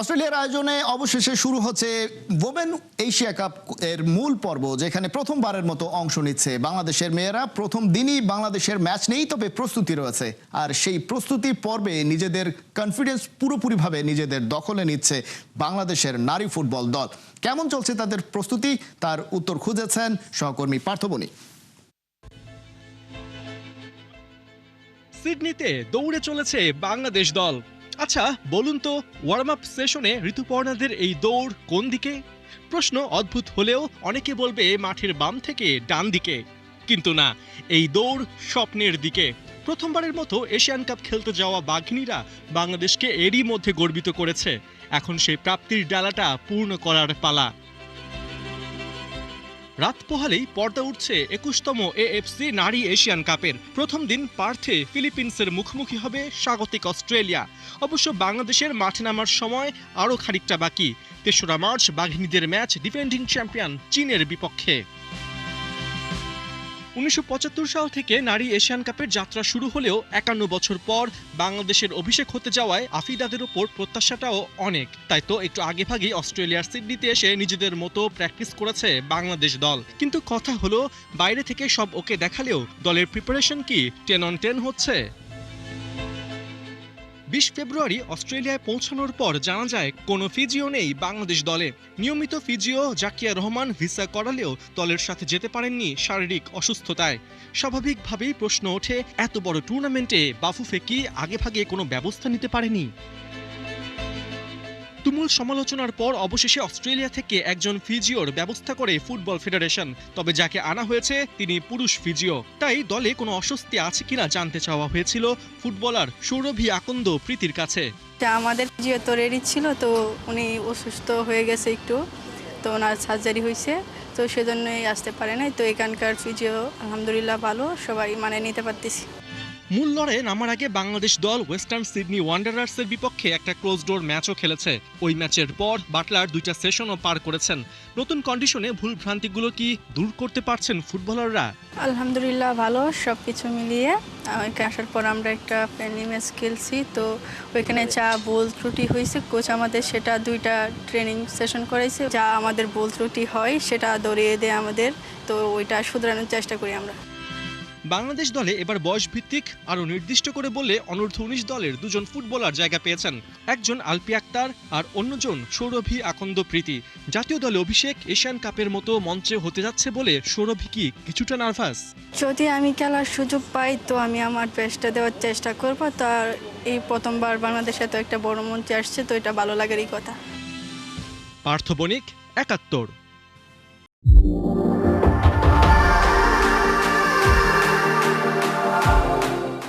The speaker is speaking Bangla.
অস্ট্রেলিয়ার আয়োজনে অবশেষে শুরু হচ্ছে ওমেন এশিয়া কাপ এর মূল পর্ব, যেখানে প্রথমবারের মতো অংশ নিচ্ছে বাংলাদেশের মেয়েরা। প্রথম দিনই বাংলাদেশের ম্যাচ নেই, তবে প্রস্তুতি রয়েছে। আর সেই প্রস্তুতি পর্বে নিজেদের কনফিডেন্স পুরোপুরিভাবে নিজেদের দখলে নিচ্ছে বাংলাদেশের নারী ফুটবল দল। কেমন চলছে তাদের প্রস্তুতি, তার উত্তর খুঁজেছেন সহকর্মী পার্থবনী। সিডনিতে দৌড়ে চলেছে বাংলাদেশ দল। আচ্ছা বলুন তো, ওয়ার্ম আপ সেশনে ঋতুপর্ণাদের এই দৌড় কোন দিকে? প্রশ্ন অদ্ভুত হলেও অনেকে বলবে মাঠের বাম থেকে ডান দিকে, কিন্তু না, এই দৌড় স্বপ্নের দিকে। প্রথমবারের মতো এশিয়ান কাপ খেলতে যাওয়া বাঘিনীরা বাংলাদেশকে এরই মধ্যে গর্বিত করেছে। এখন সেই প্রাপ্তির ডালাটা পূর্ণ করার পালা। রাত পোহালেই পর্দা উঠছে 21তম এএফসি নারী এশিয়ান কাপের। প্রথম দিন পার্থে ফিলিপিন্সের মুখোমুখি হবে স্বাগতিক অস্ট্রেলিয়া। অবশ্য বাংলাদেশের মাঠে নামার সময় আরও খানিকটা বাকি। ৩রা মার্চ বাঘিনীদের ম্যাচ ডিফেন্ডিং চ্যাম্পিয়ন চীনের বিপক্ষে। ১৯৭৫ সাল থেকে নারী এশিয়ান কাপের যাত্রা শুরু হলেও ৫১ বছর পর বাংলাদেশের অভিষেক হতে যাওয়ায় আফিদাদের ওপর প্রত্যাশাটাও অনেক। তাই তো একটু আগেভাগেই অস্ট্রেলিয়ার সিডনিতে এসে নিজেদের মতো প্র্যাকটিস করেছে বাংলাদেশ দল। কিন্তু কথা হলো, বাইরে থেকে সব ওকে দেখালেও দলের প্রিপারেশন কি 10 on 10 হচ্ছে? ২০ ফেব্রুয়ারি অস্ট্রেলিয়ায় পৌঁছানোর পর জানা যায় কোনো ফিজিও নেই বাংলাদেশ দলে। নিয়মিত ফিজিও জাকিয়া রহমান ভিসা করালেও দলের সাথে যেতে পারেননি শারীরিক অসুস্থতায়। স্বাভাবিকভাবেই প্রশ্ন ওঠে, এত বড় টুর্নামেন্টে বাফুফে কি আগেভাগে কোনো ব্যবস্থা নিতে পারেনি? তুমুল সমালোচনার পর অবশেষে অস্ট্রেলিয়া থেকে একজন ফিজিওর ব্যবস্থা করে ফুটবল ফেডারেশন। তবে যাকে আনা হয়েছে তিনি পুরুষ ফিজিও। তাই দলে কোনো অস্বস্তি আছে কিনা জানতে চাওয়া হয়েছিল ফুটবলার সৌরভী আকন্দ প্রীতির কাছে। আমাদের ফিজিও তো রেডি ছিল, তো উনি অসুস্থ হয়ে গেছে একটু, তো ওনার সার্জারি হয়েছে, তো সেজন্যই আসতে পারে নাই। তো এখানকার ফিজিও আলহামদুলিল্লাহ ভালো, সবাই মানে নিতে পারতেছি। মূল লড়াইয়ে নামার আগে বাংলাদেশ দল ওয়েস্টার্ন সিডনি ওয়ান্ডারার্সের বিপক্ষে একটা ক্লোজ ডোর ম্যাচও খেলেছে। ওই ম্যাচের পর বাটলার 2টা সেশনও পার করেছেন। নতুন কন্ডিশনে ভুল ভ্রান্তিগুলো কি দূর করতে পারছেন ফুটবলাররা? আলহামদুলিল্লাহ ভালো, সব কিছু মিলিয়ে ওইখানে আসার পর আমরা একটা ফ্রেন্ডলি ম্যাচ খেলছি। তো ওইখানে যা ভুল ত্রুটি হয়েছে, কোচ আমাদের সেটা 2টা ট্রেনিং সেশন করেছে। যা আমাদের ভুল ত্রুটি হয় সেটা ধরিয়ে দেয় আমাদের, তো ওইটা শুধরানোর চেষ্টা করি আমরা। বাংলাদেশ দলে এবার বয়সভিত্তিক, আরও নির্দিষ্ট করে বললে অনূর্ধ্ব ১৯ দলের 2জন ফুটবলার জায়গা পেয়েছেন। একজন আলপি আক্তার আর অন্যজন সৌরভী আকন্দ প্রীতি। জাতীয় দলে অভিষেক এশিয়ান কাপের মতো মঞ্চে হতে যাচ্ছে বলে সৌরভী কি কিছুটা নার্ভাস? যদি আমি খেলার সুযোগ পাই তো আমি আমার বেস্টটা দেওয়ার চেষ্টা করব। তার এই প্রথমবার বাংলাদেশে তো একটা বড় মঞ্চে আসছে, তো এটা ভালো লাগারই কথা। পার্থ বণিক, ৭১।